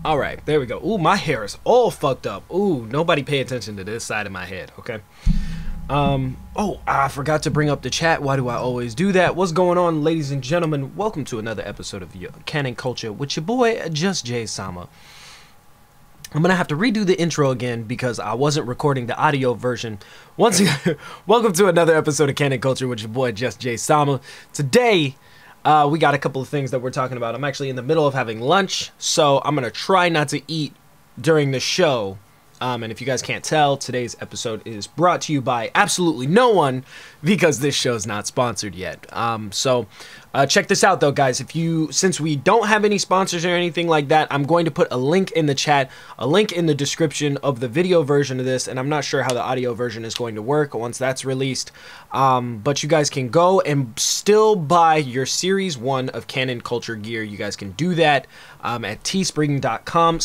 All right, there we go. Ooh, my hair is all fucked up. Ooh, nobody pay attention to this side of my head, okay? Oh, I forgot to bring up the chat. Why do I always do that? What's going on, ladies and gentlemen? Welcome to another episode of Canon Culture with your boy, JustJaySama. I'm gonna have to redo the intro again because I wasn't recording the audio version. Once again, welcome to another episode of Canon Culture with your boy, JustJaySama. Today, we got a couple of things that we're talking about. I'm actually in the middle of having lunch, so I'm gonna try not to eat during the show. And if you guys can't tell, today's episode is brought to you by absolutely no one because this show's not sponsored yet. Check this out though, guys. Since we don't have any sponsors or anything like that, I'm going to put a link in the chat, a link in the description of the video version of this, and I'm not sure how the audio version is going to work once that's released. But you guys can go and still buy your Series 1 of Canon Culture gear. You guys can do that at teespring.com/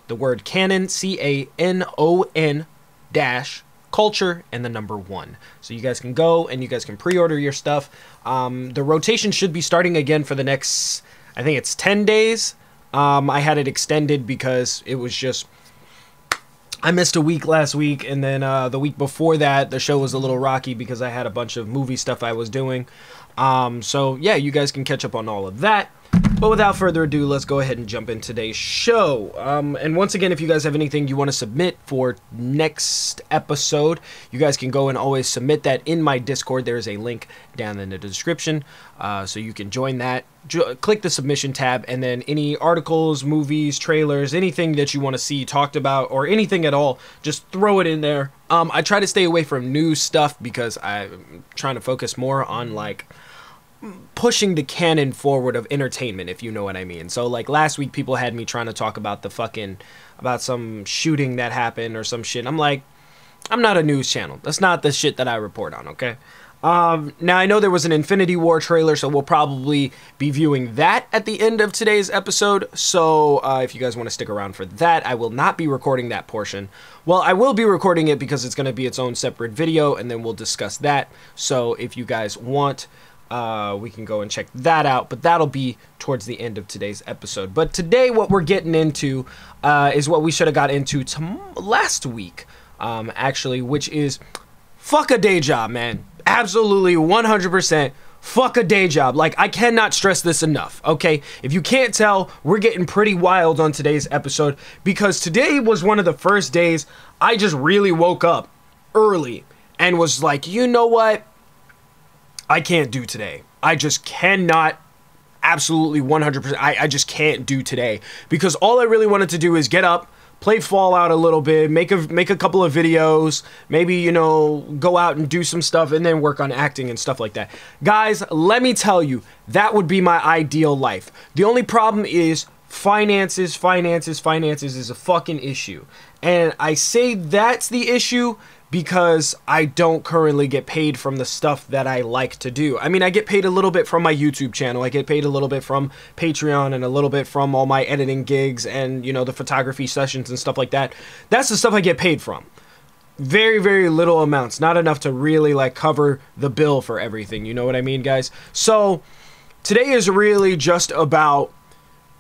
the word Canon, CANON dash culture and the number 1. So you guys can go and you guys can pre-order your stuff. The rotation should be starting again for the next, I think it's 10 days. I had it extended because it was just, I missed a week last week, and then the week before that the show was a little rocky because I had a bunch of movie stuff I was doing. So yeah, you guys can catch up on all of that. But without further ado, let's go ahead and jump in today's show. And once again, if you guys have anything you want to submit for next episode, you guys can go and always submit that in my Discord. There is a link down in the description, so you can join that. Click the submission tab, and then any articles, movies, trailers, anything that you want to see talked about, or anything at all, just throw it in there. I try to stay away from news stuff because I'm trying to focus more on, like, pushing the canon forward of entertainment, if you know what I mean. So like last week people had me trying to talk about about some shooting that happened or some shit. I'm like, I'm not a news channel. That's not the shit that I report on, okay? Now I know there was an Infinity War trailer, so we'll probably be viewing that at the end of today's episode. So if you guys want to stick around for that, I will not be recording that portion. Well, I will be recording it because it's going to be its own separate video, and then we'll discuss that. So if you guys want, we can go and check that out, but that'll be towards the end of today's episode. But today what we're getting into is what we should have got into last week, actually, which is fuck a day job, man. Absolutely 100% fuck a day job. Like, I cannot stress this enough, okay? If you can't tell, we're getting pretty wild on today's episode because today was one of the first days I just really woke up early and was like, you know what? I can't do today. I just cannot, absolutely 100%, I just can't do today because all I really wanted to do is get up, play Fallout a little bit, make a couple of videos, maybe, you know, go out and do some stuff and then work on acting and stuff like that. Guys, let me tell you, that would be my ideal life. The only problem is finances is a fucking issue. And I say that's the issue because I don't currently get paid from the stuff that I like to do. I mean, I get paid a little bit from my YouTube channel. I get paid a little bit from Patreon and a little bit from all my editing gigs and, you know, the photography sessions and stuff like that. That's the stuff I get paid from. Very, very little amounts. Not enough to really, like, cover the bill for everything. You know what I mean, guys? So, today is really just about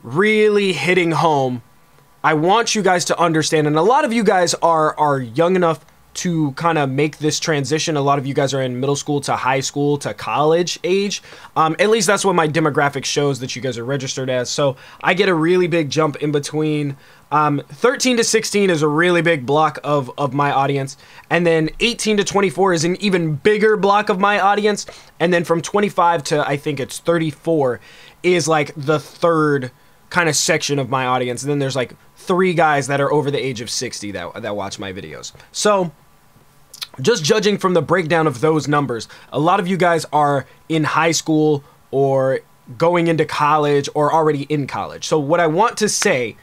really hitting home. I want you guys to understand, and a lot of you guys are young enough to kind of make this transition. A lot of you guys are in middle school to high school to college age. At least that's what my demographic shows that you guys are registered as. So I get a really big jump in between. 13 to 16 is a really big block of my audience. And then 18 to 24 is an even bigger block of my audience. And then from 25 to I think it's 34 is like the third kind of section of my audience. And then there's like 3 guys that are over the age of 60 that watch my videos. So just judging from the breakdown of those numbers, a lot of you guys are in high school or going into college or already in college. So what I want to say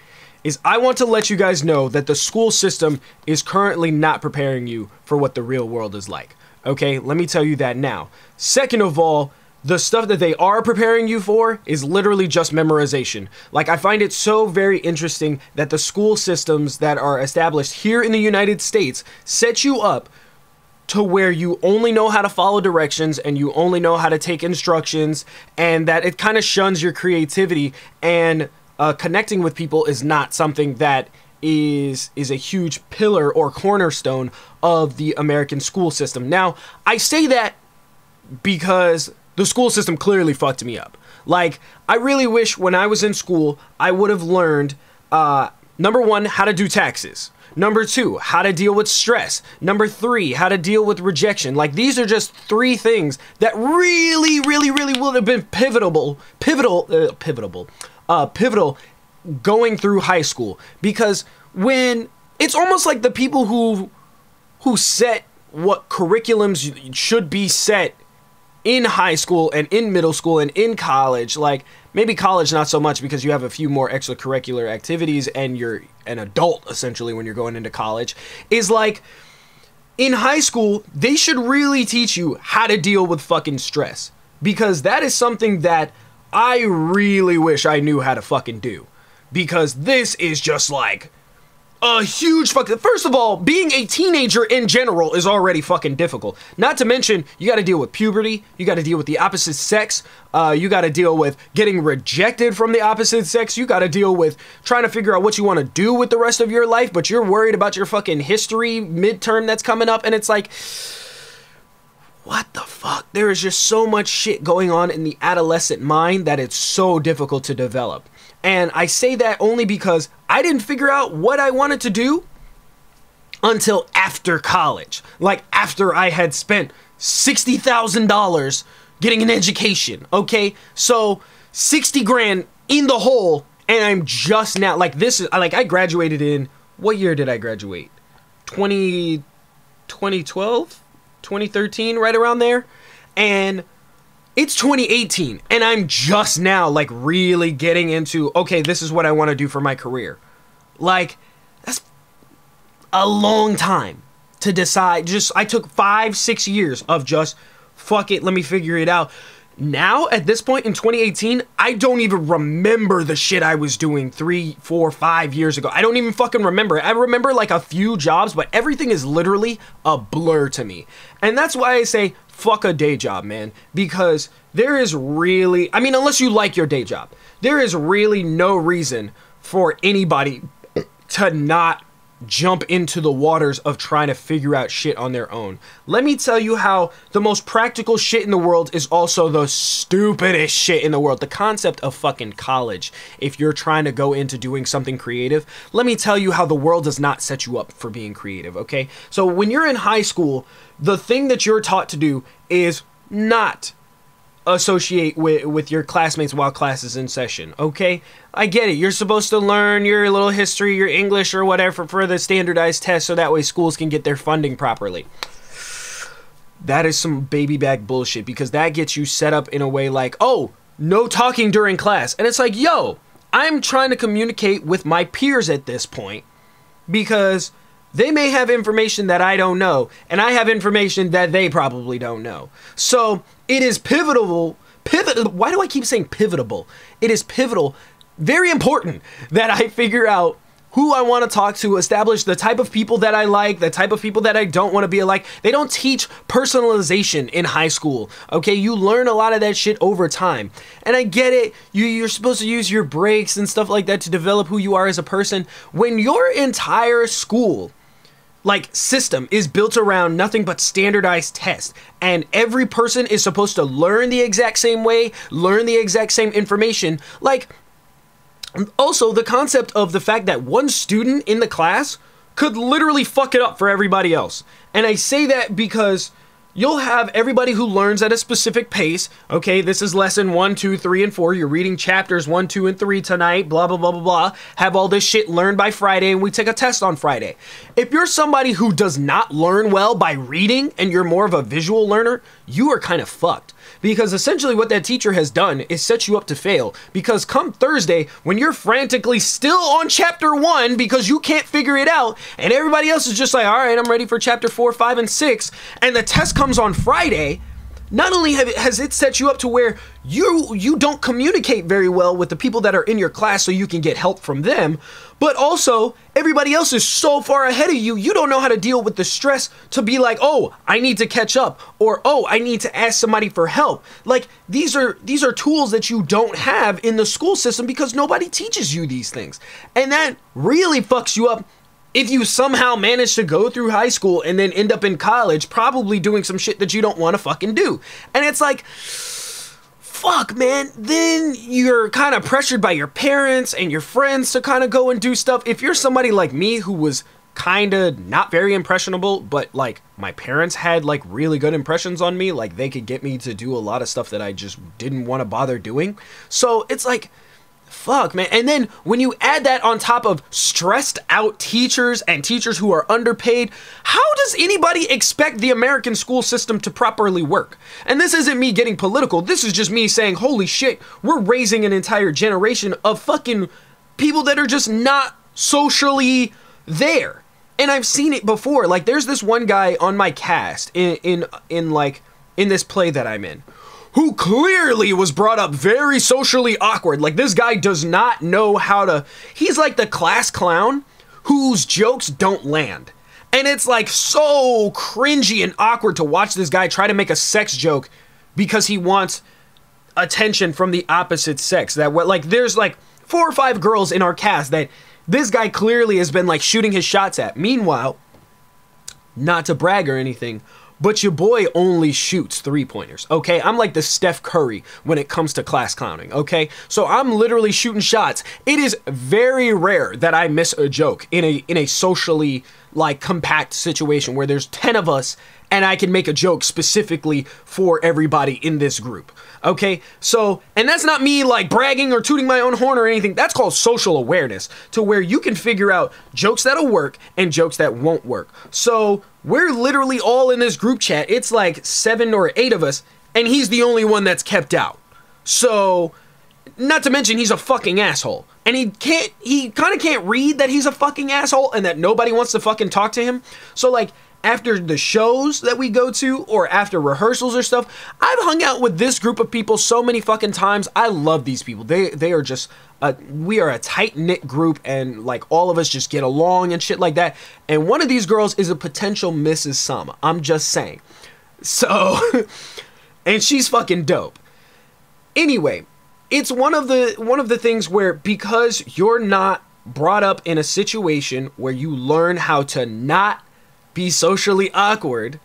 is I want to let you guys know that the school system is currently not preparing you for what the real world is like. Okay, let me tell you that now. Second of all, the stuff that they are preparing you for is literally just memorization. Like, I find it so very interesting that the school systems that are established here in the United States set you up to where you only know how to follow directions and you only know how to take instructions, and that it kind of shuns your creativity. And connecting with people is not something that is a huge pillar or cornerstone of the American school system. Now, I say that because the school system clearly fucked me up. Like, I really wish when I was in school, I would have learned, number one, how to do taxes. Number two, how to deal with stress. Number three, how to deal with rejection. Like, these are just three things that really, really, really would have been pivotal going through high school. Because when it's almost like the people who set what curriculums should be set in high school and in middle school and in college, like maybe college not so much because you have a few more extracurricular activities and you're an adult essentially when you're going into college, is like in high school they should really teach you how to deal with fucking stress, because that is something that I really wish I knew how to fucking do, because this is just like a huge fucking... First of all, being a teenager in general is already fucking difficult. Not to mention, you got to deal with puberty, you got to deal with the opposite sex, you got to deal with getting rejected from the opposite sex, you got to deal with trying to figure out what you want to do with the rest of your life, but you're worried about your fucking history midterm that's coming up, and it's like... what the fuck? There is just so much shit going on in the adolescent mind that it's so difficult to develop. And I say that only because I didn't figure out what I wanted to do until after college. Like, after I had spent $60,000 getting an education, okay? So, 60 grand in the hole, and I'm just now, like, this is, like, I graduated in, what year did I graduate? 2012? 2013, right around there? And it's 2018, and I'm just now, like, really getting into, okay, this is what I want to do for my career. Like, that's a long time to decide. I took 5-6 years of just, fuck it, let me figure it out. Now, at this point in 2018, I don't even remember the shit I was doing 3, 4, 5 years ago. I don't even fucking remember it. I remember, like, a few jobs, but everything is literally a blur to me. And that's why I say, fuck a day job, man. Because there is really... I mean, unless you like your day job, there is really no reason for anybody to not jump into the waters of trying to figure out shit on their own. Let me tell you how the most practical shit in the world is also the stupidest shit in the world. The concept of fucking college, if you're trying to go into doing something creative, let me tell you how the world does not set you up for being creative, okay? So when you're in high school, the thing that you're taught to do is not associate with your classmates while class is in session, okay? I get it. You're supposed to learn your little history, your English or whatever for the standardized test so that way schools can get their funding properly. That is some baby bag bullshit, because that gets you set up in a way like, oh, no talking during class. And it's like, yo, I'm trying to communicate with my peers at this point because they may have information that I don't know, and I have information that they probably don't know. So it is pivotal. Why do I keep saying pivotal? It is pivotal, very important that I figure out who I want to talk to, establish the type of people that I like, the type of people that I don't want to be like. They don't teach personalization in high school, okay? You learn a lot of that shit over time. And I get it, you're supposed to use your breaks and stuff like that to develop who you are as a person. When your entire school, like, system is built around nothing but standardized tests, and every person is supposed to learn the exact same way, learn the exact same information, like, also the concept of the fact that one student in the class could literally fuck it up for everybody else. And I say that because you'll have everybody who learns at a specific pace. Okay, this is lesson 1, 2, 3, and 4. You're reading chapters 1, 2, and 3 tonight, blah, blah, blah, blah, blah. Have all this shit learned by Friday, and we take a test on Friday. If you're somebody who does not learn well by reading, and you're more of a visual learner, you are kind of fucked. Because essentially what that teacher has done is set you up to fail. Because come Thursday, when you're frantically still on chapter 1 because you can't figure it out, and everybody else is just like, all right, I'm ready for chapter 4, 5, and 6, and the test comes on Friday, not only has it set you up to where you don't communicate very well with the people that are in your class so you can get help from them, but also everybody else is so far ahead of you, you don't know how to deal with the stress to be like, oh, I need to catch up, or oh, I need to ask somebody for help. Like, these are tools that you don't have in the school system because nobody teaches you these things. And that really fucks you up if you somehow manage to go through high school and then end up in college probably doing some shit that you don't want to fucking do. And it's like, fuck, man. Then you're kind of pressured by your parents and your friends to kind of go and do stuff. If you're somebody like me who was kind of not very impressionable, but like my parents had like really good impressions on me, like they could get me to do a lot of stuff that I just didn't want to bother doing. So it's like, fuck, man. And then when you add that on top of stressed out teachers and teachers who are underpaid, how does anybody expect the American school system to properly work? And this isn't me getting political. This is just me saying, holy shit, we're raising an entire generation of fucking people that are just not socially there. And I've seen it before. Like, there's this one guy on my cast in this play that I'm in, who clearly was brought up very socially awkward. Like, this guy does not know how to... He's like the class clown whose jokes don't land. And it's like so cringy and awkward to watch this guy try to make a sex joke because he wants attention from the opposite sex. That, like, there's like 4 or 5 girls in our cast that this guy clearly has been like shooting his shots at. Meanwhile, not to brag or anything, but your boy only shoots 3-pointers, okay? I'm like the Steph Curry when it comes to class clowning, okay? So I'm literally shooting shots. It is very rare that I miss a joke in a socially like compact situation where there's 10 of us and I can make a joke specifically for everybody in this group, okay? So, and that's not me like bragging or tooting my own horn or anything. That's called social awareness, to where you can figure out jokes that'll work and jokes that won't work. So we're literally all in this group chat. It's like 7 or 8 of us, and he's the only one that's kept out. So, not to mention he's a fucking asshole. And he kind of can't read that he's a fucking asshole and that nobody wants to fucking talk to him. So like, after the shows that we go to or after rehearsals or stuff, I've hung out with this group of people so many fucking times. I love these people. They are just, we are a tight-knit group, and like all of us just get along and shit like that. And one of these girls is a potential Mrs. Sama. I'm just saying. So, and she's fucking dope. Anyway, it's one of the things where, because you're not brought up in a situation where you learn how to not be socially awkward,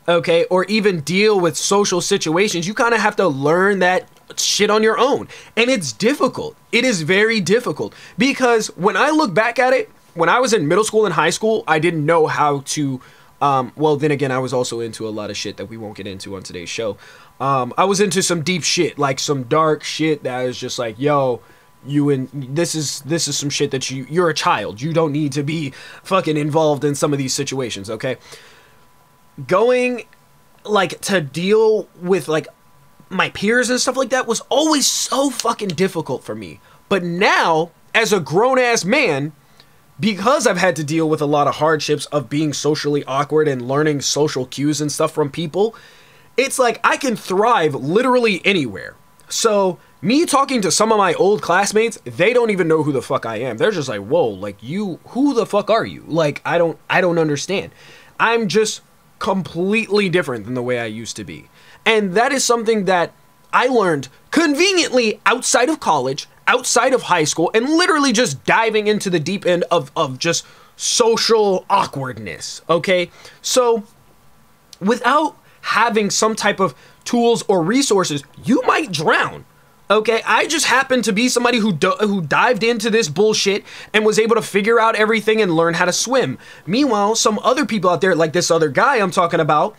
okay, or even deal with social situations, you kind of have to learn that shit on your own. And it's difficult. It is very difficult, because when I look back at it, when I was in middle school and high school, I didn't know how to, well, then again, I was also into a lot of shit that we won't get into on today's show. I was into some deep shit, like some dark shit that was just like, yo, this is some shit that you're a child. You don't need to be fucking involved in some of these situations, okay? Going, like, to deal with, like, my peers and stuff like that was always so fucking difficult for me. But now, as a grown-ass man, because I've had to deal with a lot of hardships of being socially awkward and learning social cues and stuff from people, it's like I can thrive literally anywhere. So me talking to some of my old classmates, they don't even know who the fuck I am. They're just like, whoa, like, who the fuck are you? Like, I don't understand. I'm just completely different than the way I used to be. And that is something that I learned conveniently outside of college, outside of high school, and literally just diving into the deep end of just social awkwardness, okay? So without having some type of tools or resources, you might drown. Okay, I just happened to be somebody who dived into this bullshit and was able to figure out everything and learn how to swim. Meanwhile, some other people out there, like this other guy I'm talking about,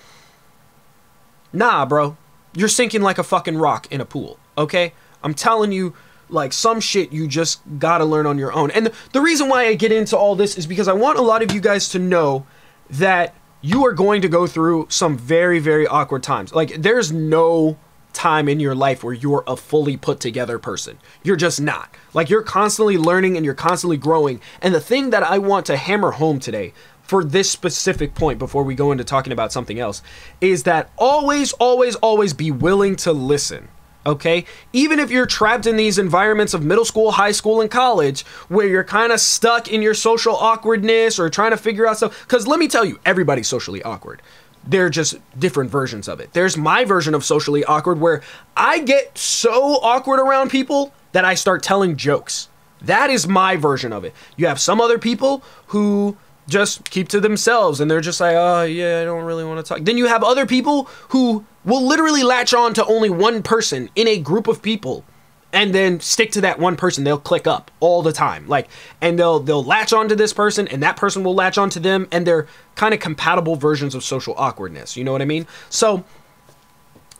nah, bro, you're sinking like a fucking rock in a pool, okay? I'm telling you, like, some shit you just gotta learn on your own. And the reason why I get into all this is because I want a lot of you guys to know that you are going to go through some very, very awkward times. Like, there's no time in your life where you're a fully put together person. You're just not. Like, you're constantly learning and you're constantly growing. And the thing that I want to hammer home today, for this specific point before we go into talking about something else is that always, always, always be willing to listen. Okay, even if you're trapped in these environments of middle school, high school, and college where you're kind of stuck in your social awkwardness or trying to figure out stuff, because let me tell you, everybody's socially awkward. They're just different versions of it. There's my version of socially awkward where I get so awkward around people that I start telling jokes. That is my version of it. You have some other people who just keep to themselves and they're just like, oh yeah, I don't really want to talk. Then you have other people who will literally latch on to only one person in a group of people and then stick to that one person. They'll click up all the time. Like, and they'll latch on to this person and that person will latch on to them, and they're kind of compatible versions of social awkwardness. You know what I mean? So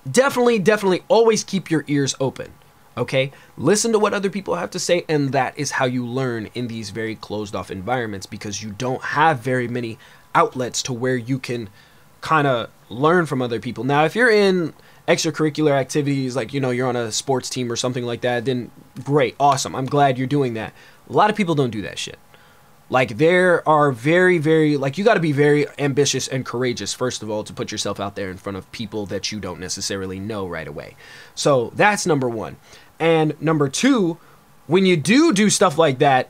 definitely always keep your ears open. Okay, listen to what other people have to say, and that is how you learn in these very closed off environments, because you don't have very many outlets to where you can kind of learn from other people. Now, if you're in extracurricular activities, like, you know, you're on a sports team or something like that, then great, awesome. I'm glad you're doing that. A lot of people don't do that shit. Like, there are very, like, you got to be very ambitious and courageous, first of all, to put yourself out there in front of people that you don't necessarily know right away. So that's number one. And number two, when you do stuff like that,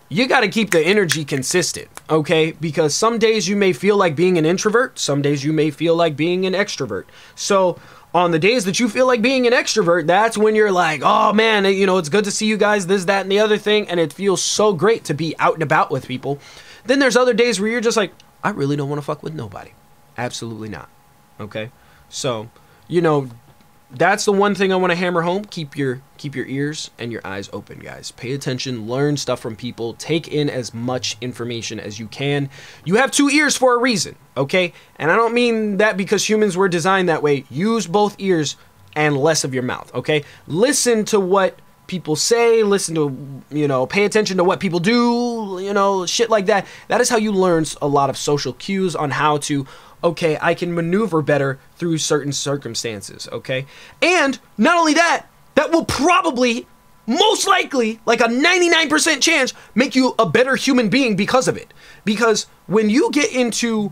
you got to keep the energy consistent, okay? Because some days you may feel like being an introvert. Some days you may feel like being an extrovert. So on the days that you feel like being an extrovert, that's when you're like, oh man, you know, it's good to see you guys, this, that, and the other thing. And it feels so great to be out and about with people. Then there's other days where you're just like, I really don't want to fuck with nobody. Absolutely not. Okay? So, you know, that's the one thing I want to hammer home. Keep your ears and your eyes open, guys. Pay attention, learn stuff from people, take in as much information as you can. You have two ears for a reason, okay? And I don't mean that because humans were designed that way. Use both ears and less of your mouth, okay? Listen to what people say, listen to, you know, pay attention to what people do, you know, shit like that. That is how you learn a lot of social cues on how to, okay, I can maneuver better through certain circumstances, okay? And not only that, that will probably, most likely, like a 99% chance, make you a better human being because of it. Because when you get into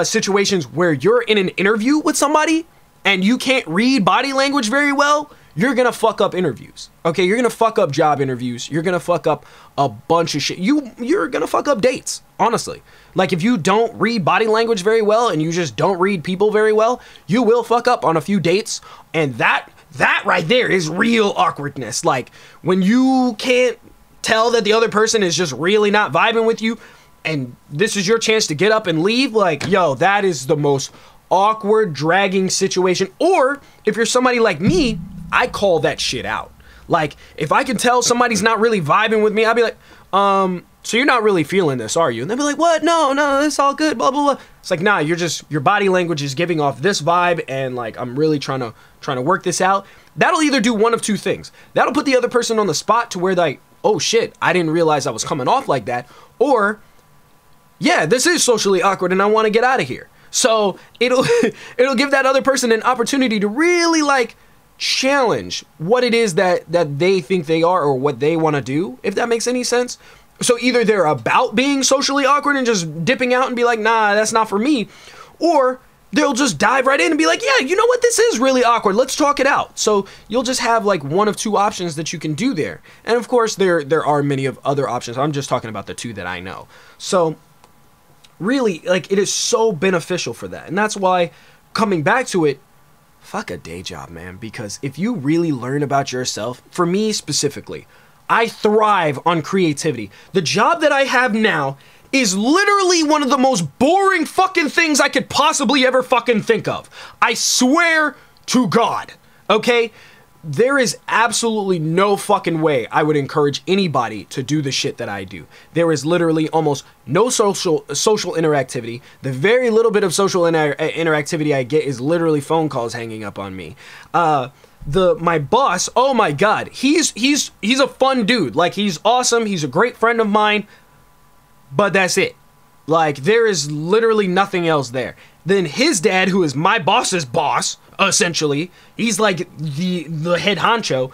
situations where you're in an interview with somebody and you can't read body language very well, you're gonna fuck up interviews, okay? You're gonna fuck up job interviews. You're gonna fuck up a bunch of shit. You're gonna fuck up dates, honestly. Like, if you don't read body language very well and you just don't read people very well, you will fuck up on a few dates. And that right there is real awkwardness. Like, when you can't tell that the other person is just really not vibing with you and this is your chance to get up and leave, like, yo, that is the most awkward, dragging situation. Or if you're somebody like me, I call that shit out. Like, if I can tell somebody's not really vibing with me, I'll be like, so you're not really feeling this, are you? And they'll be like, what? No, it's all good, blah, blah, blah. It's like, nah, your body language is giving off this vibe, and like, I'm really trying to work this out. That'll either do one of two things. That'll put the other person on the spot to where like, oh shit, I didn't realize I was coming off like that. Or, yeah, this is socially awkward and I want to get out of here. So it'll give that other person an opportunity to really like challenge what it is that they think they are or what they want to do, if that makes any sense. So either they're about being socially awkward and just dipping out and be like, nah, that's not for me. Or they'll just dive right in and be like, yeah, you know what? This is really awkward. Let's talk it out. So you'll just have like one of two options that you can do there. And of course, there are many of other options. I'm just talking about the two that I know. So really, like, it is so beneficial for that. And that's why, coming back to it, fuck a day job, man. Because if you really learn about yourself, for me specifically, I thrive on creativity. The job that I have now is literally one of the most boring fucking things I could possibly ever fucking think of. I swear to God, okay? There is absolutely no fucking way I would encourage anybody to do the shit that I do. There is literally almost no social interactivity. The very little bit of social interactivity I get is literally phone calls hanging up on me. My boss, oh my God, he's a fun dude. Like, he's awesome. He's a great friend of mine, but that's it. Like, there is literally nothing else there. Then his dad, who is my boss's boss, essentially, he's like the head honcho,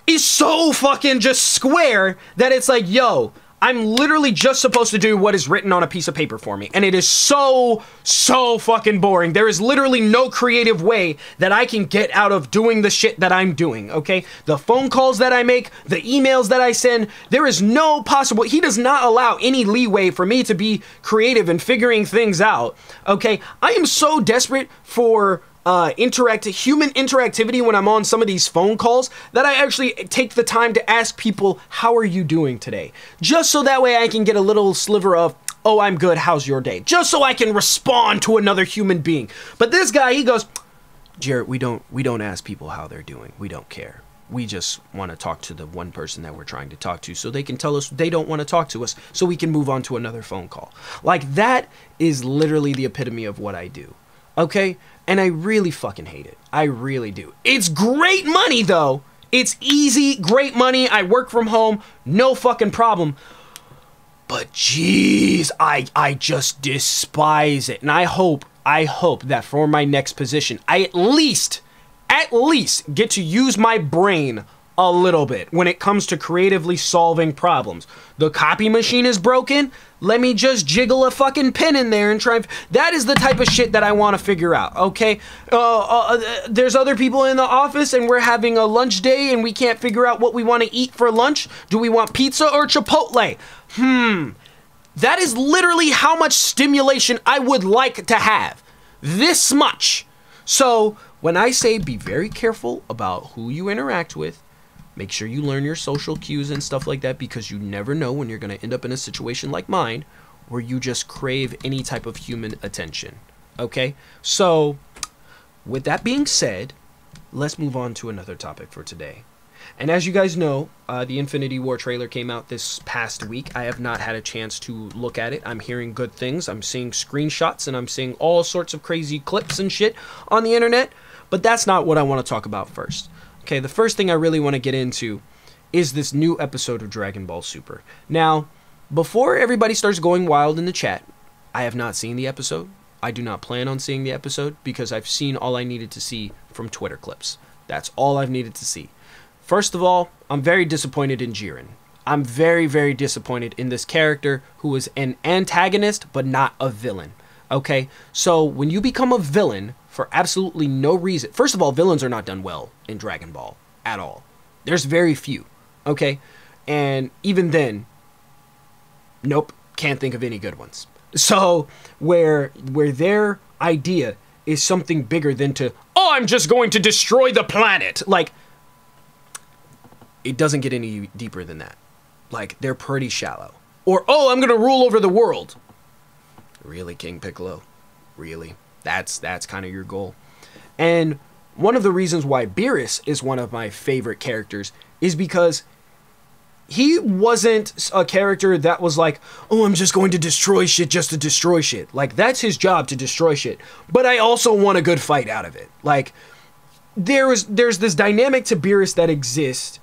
is so fucking just square that it's like, yo, I'm literally just supposed to do what is written on a piece of paper for me. And it is so fucking boring. There is literally no creative way that I can get out of doing the shit that I'm doing, okay? The phone calls that I make, the emails that I send, there is no possible, he does not allow any leeway for me to be creative and figuring things out, okay? I am so desperate for human interactivity when I'm on some of these phone calls that I actually take the time to ask people, how are you doing today? Just so that way I can get a little sliver of, oh, I'm good, how's your day? Just so I can respond to another human being. But this guy, he goes, Jared, we don't ask people how they're doing. We don't care. We just want to talk to the one person that we're trying to talk to so they can tell us they don't want to talk to us so we can move on to another phone call. Like, that is literally the epitome of what I do. Okay? And I really fucking hate it. I really do. It's great money, though. It's easy, great money. I work from home, no fucking problem. But jeez, I just despise it. And I hope that for my next position, I at least get to use my brain a little bit when it comes to creatively solving problems. The copy machine is broken. Let me just jiggle a fucking pen in there and try. That is the type of shit that I want to figure out, okay? There's other people in the office and we're having a lunch day and we can't figure out what we want to eat for lunch. Do we want pizza or Chipotle? That is literally how much stimulation I would like to have. This much. So when I say be very careful about who you interact with, make sure you learn your social cues and stuff like that, because you never know when you're going to end up in a situation like mine where you just crave any type of human attention. Okay? So, with that being said, let's move on to another topic for today. And as you guys know, the Infinity War trailer came out this past week. I have not had a chance to look at it. I'm hearing good things. I'm seeing screenshots and I'm seeing all sorts of crazy clips and shit on the internet. But that's not what I want to talk about first. Okay, the first thing I really want to get into is this new episode of Dragon Ball Super. Now, before everybody starts going wild in the chat, I have not seen the episode. I do not plan on seeing the episode because I've seen all I needed to see from Twitter clips. That's all I've needed to see. First of all, I'm very disappointed in Jiren. I'm very, very disappointed in this character who is an antagonist but not a villain. Okay, so when you become a villain for absolutely no reason. First of all, villains are not done well in Dragon Ball at all. There's very few, okay? And even then, nope, can't think of any good ones. So where their idea is something bigger than to, oh, I'm just going to destroy the planet. Like, it doesn't get any deeper than that. Like, they're pretty shallow. Or, oh, I'm going to rule over the world. Really, King Piccolo? Really? That's kind of your goal. And one of the reasons why Beerus is one of my favorite characters is because he wasn't a character that was like, oh, I'm just going to destroy shit just to destroy shit. Like, that's his job, to destroy shit. But I also want a good fight out of it. Like, there's this dynamic to Beerus that exists.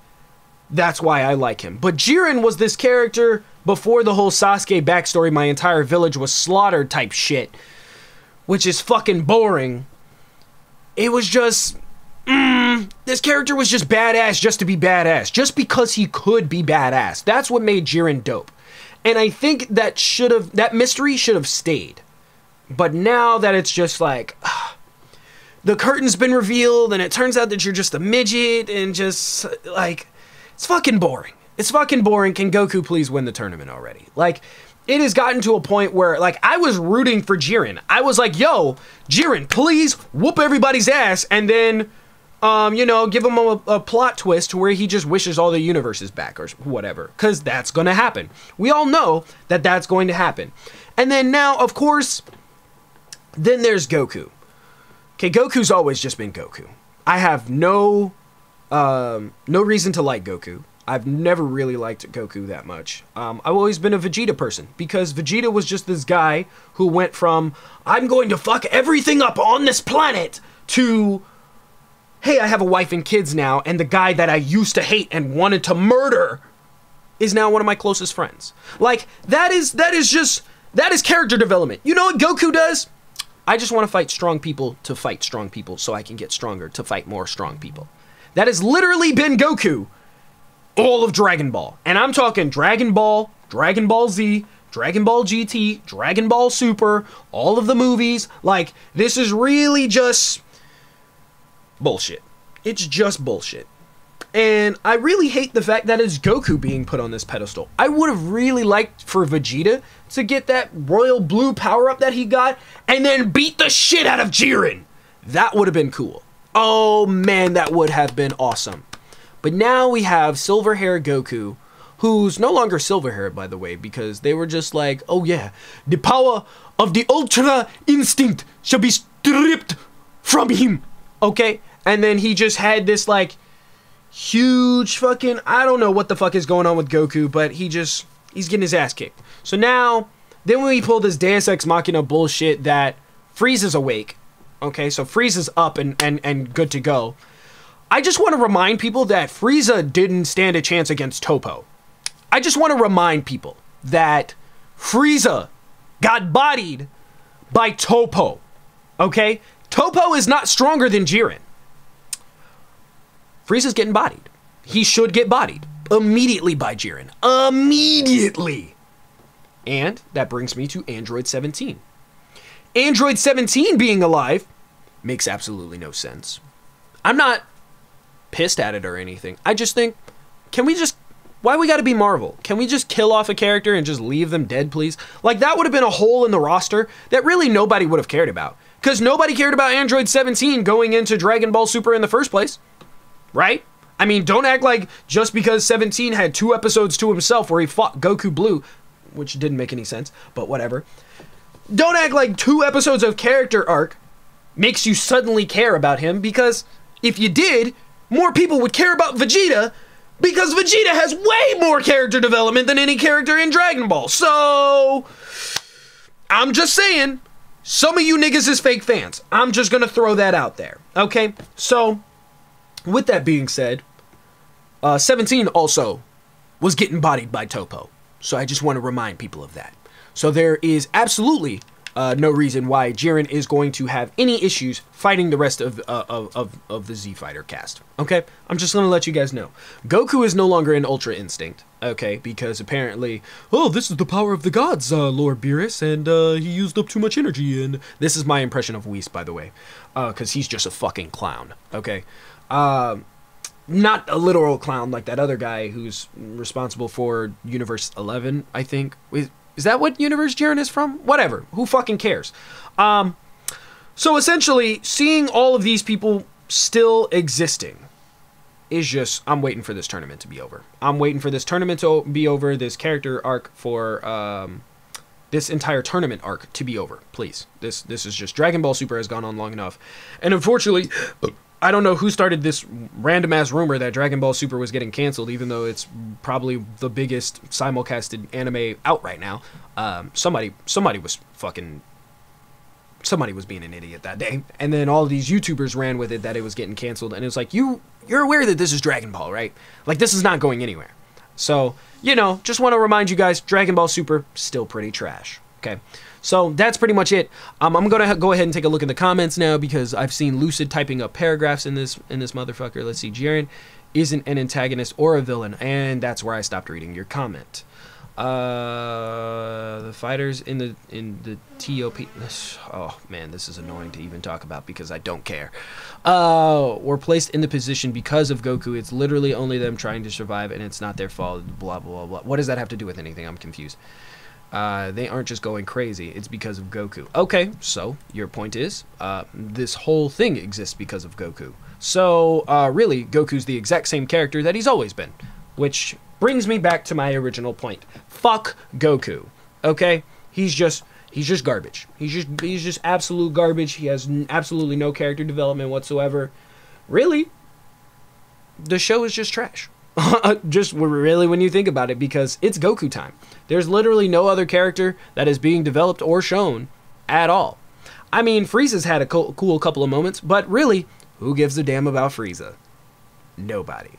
That's why I like him. But Jiren was this character before the whole Sasuke backstory, my entire village was slaughtered type shit, which is fucking boring. It was just, this character was just badass just to be badass, just because he could be badass. That's what made Jiren dope. And I think that mystery should have stayed. But now that it's just like, the curtain's been revealed and it turns out that you're just a midget and just like, it's fucking boring. It's fucking boring. Can Goku please win the tournament already? Like, it has gotten to a point where, like, I was rooting for Jiren. I was like, yo, Jiren, please whoop everybody's ass and then, you know, give him a plot twist to where he just wishes all the universes back or whatever. Because that's going to happen. We all know that that's going to happen. And then now, of course, then there's Goku. Okay, Goku's always just been Goku. I have no reason to like Goku. I've never really liked Goku that much. I've always been a Vegeta person because Vegeta was just this guy who went from, I'm going to fuck everything up on this planet to, hey, I have a wife and kids now, and the guy that I used to hate and wanted to murder is now one of my closest friends. Like, that is character development. You know what Goku does? I just want to fight strong people so I can get stronger to fight more strong people. That has literally been Goku all of Dragon Ball. And I'm talking Dragon Ball, Dragon Ball Z, Dragon Ball GT, Dragon Ball Super, all of the movies. Like, this is really just bullshit. It's just bullshit. And I really hate the fact that it's Goku being put on this pedestal. I would have really liked for Vegeta to get that royal blue power-up that he got and then beat the shit out of Jiren. That would have been cool. Oh man, that would have been awesome. But now we have silver hair Goku, who's no longer silver hair, by the way, because they were just like, oh yeah, the power of the Ultra Instinct shall be stripped from him. Okay? And then he just had this like huge fucking, I don't know what the fuck is going on with Goku, but he's getting his ass kicked. So now, then we pull this Deus Ex Machina bullshit that Frieza's awake. Okay, so Frieza's up and good to go. I just want to remind people that Frieza didn't stand a chance against Toppo. I just want to remind people that Frieza got bodied by Toppo. Okay? Toppo is not stronger than Jiren. Frieza's getting bodied. He should get bodied immediately by Jiren. Immediately. And that brings me to Android 17. Android 17 being alive makes absolutely no sense. I'm not pissed at it or anything. I just think, why we gotta be Marvel? Can we just kill off a character and just leave them dead, please? Like, that would have been a hole in the roster that really nobody would have cared about. Because nobody cared about Android 17 going into Dragon Ball Super in the first place. Right? I mean, don't act like just because 17 had 2 episodes to himself where he fought Goku Blue, which didn't make any sense, but whatever. Don't act like 2 episodes of character arc makes you suddenly care about him, because if you did, more people would care about Vegeta, because Vegeta has way more character development than any character in Dragon Ball. So, I'm just saying, some of you niggas is fake fans. I'm just gonna throw that out there. Okay? So, with that being said, 17 also was getting bodied by Toppo. So I just want to remind people of that. So there is absolutely no reason why Jiren is going to have any issues fighting the rest of the Z Fighter cast. Okay? I'm just going to let you guys know. Goku is no longer in Ultra Instinct. Okay? Because apparently, oh, this is the power of the gods, Lord Beerus, and he used up too much energy. And this is my impression of Whis, by the way. Because he's just a fucking clown. Okay? Not a literal clown like that other guy who's responsible for Universe 11, I think. Is that what Universe Jiren is from? Whatever. Who fucking cares? So essentially, seeing all of these people still existing is just, I'm waiting for this tournament to be over. I'm waiting for this tournament to be over, this character arc for, this entire tournament arc to be over, please. This is just, Dragon Ball Super has gone on long enough. And unfortunately, I don't know who started this random ass rumor that Dragon Ball Super was getting canceled, even though it's probably the biggest simulcasted anime out right now. Somebody was being an idiot that day, and then all of these YouTubers ran with it that it was getting canceled, and it was like, you're aware that this is Dragon Ball, right? Like, this is not going anywhere. So, you know, just want to remind you guys, Dragon Ball Super still pretty trash. Okay. So that's pretty much it. I'm gonna go ahead and take a look at the comments now, because I've seen Lucid typing up paragraphs in this motherfucker. Let's see. Jiren isn't an antagonist or a villain, and that's where I stopped reading your comment. The fighters in the TOP. Oh man, this is annoying to even talk about because I don't care. Were placed in the position because of Goku. It's literally only them trying to survive, and it's not their fault. Blah blah blah. What does that have to do with anything? I'm confused. They aren't just going crazy. It's because of Goku. Okay, so your point is, this whole thing exists because of Goku. So, really, Goku's the exact same character that he's always been. Which brings me back to my original point. Fuck Goku. Okay? He's just garbage. He's just absolute garbage. He has absolutely no character development whatsoever. Really, the show is just trash. Just really when you think about it, because it's Goku time. There's literally no other character that is being developed or shown at all. I mean, Frieza's had a cool couple of moments, but really, who gives a damn about Frieza? Nobody.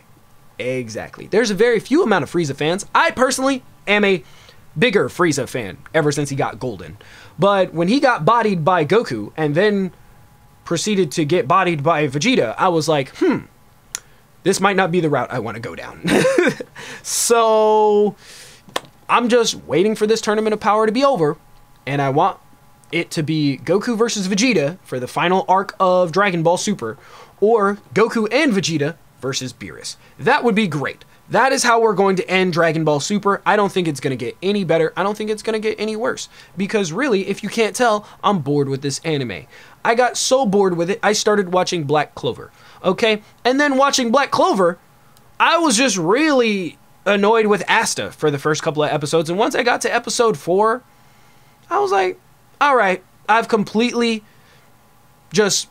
Exactly. There's a very few amount of Frieza fans. I personally am a bigger Frieza fan ever since he got golden. But when he got bodied by Goku and then proceeded to get bodied by Vegeta, I was like, this might not be the route I want to go down. So, I'm just waiting for this Tournament of Power to be over, and I want it to be Goku versus Vegeta for the final arc of Dragon Ball Super, or Goku and Vegeta versus Beerus. That would be great. That is how we're going to end Dragon Ball Super. I don't think it's going to get any better. I don't think it's going to get any worse. Because really, if you can't tell, I'm bored with this anime. I got so bored with it, I started watching Black Clover. Okay? And then watching Black Clover, I was just really annoyed with Asta for the first couple of episodes. And once I got to episode 4, I was like, all right, I've completely just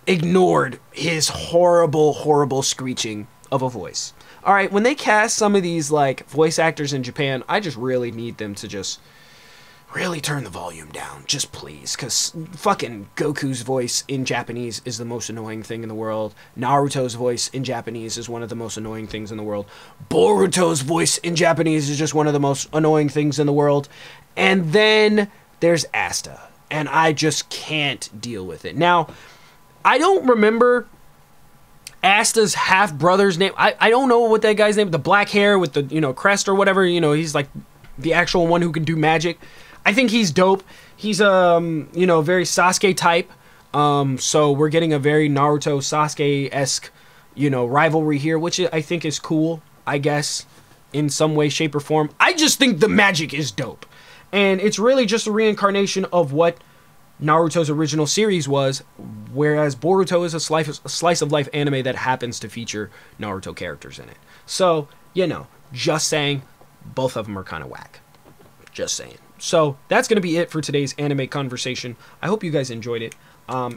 ignored his horrible, horrible screeching of a voice. All right, when they cast some of these like voice actors in Japan, I just really need them to just really turn the volume down, just please, because fucking Goku's voice in Japanese is the most annoying thing in the world. Naruto's voice in Japanese is one of the most annoying things in the world. Boruto's voice in Japanese is just one of the most annoying things in the world. And then there's Asta, and I just can't deal with it. Now, I don't remember Asta's half-brother's name. I don't know what that guy's name, the black hair with the, you know, crest or whatever, you know, he's like the actual one who can do magic. I think he's dope. He's, you know, very Sasuke type. So we're getting a very Naruto Sasuke-esque, you know, rivalry here, which I think is cool, I guess, in some way, shape, or form. I just think the magic is dope. And it's really just a reincarnation of what Naruto's original series was, whereas Boruto is a slice of life anime that happens to feature Naruto characters in it. So, you know, just saying, both of them are kind of whack. Just saying. So, that's going to be it for today's anime conversation. I hope you guys enjoyed it.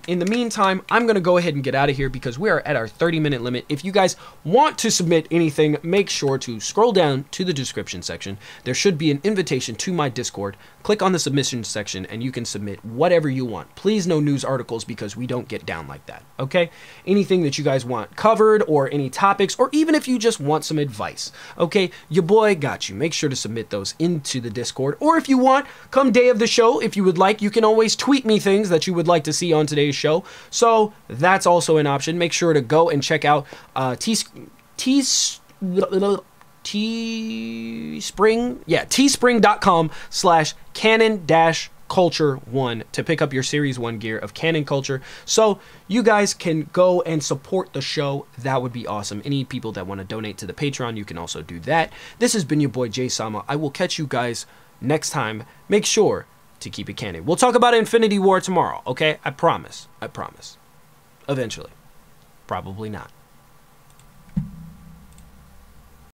In the meantime, I'm going to go ahead and get out of here because we are at our 30-minute limit. If you guys want to submit anything, make sure to scroll down to the description section. There should be an invitation to my Discord. Click on the submission section and you can submit whatever you want. Please no news articles because we don't get down like that, okay? Anything that you guys want covered or any topics, or even if you just want some advice, okay? Your boy got you. Make sure to submit those into the Discord. Or if you want, come day of the show, if you would like, you can always tweet me things that you would like to see on today's show. So that's also an option. Make sure to go and check out teespring.com/canon-culture1 to pick up your series 1 gear of Canon Culture, so you guys can go and support the show. That would be awesome. Any people that want to donate to the Patreon, you can also do that. This has been your boy JustJaySama. I will catch you guys next time. Make sure to keep it canon. We'll talk about Infinity War tomorrow, okay? I promise. I promise. Eventually. Probably not.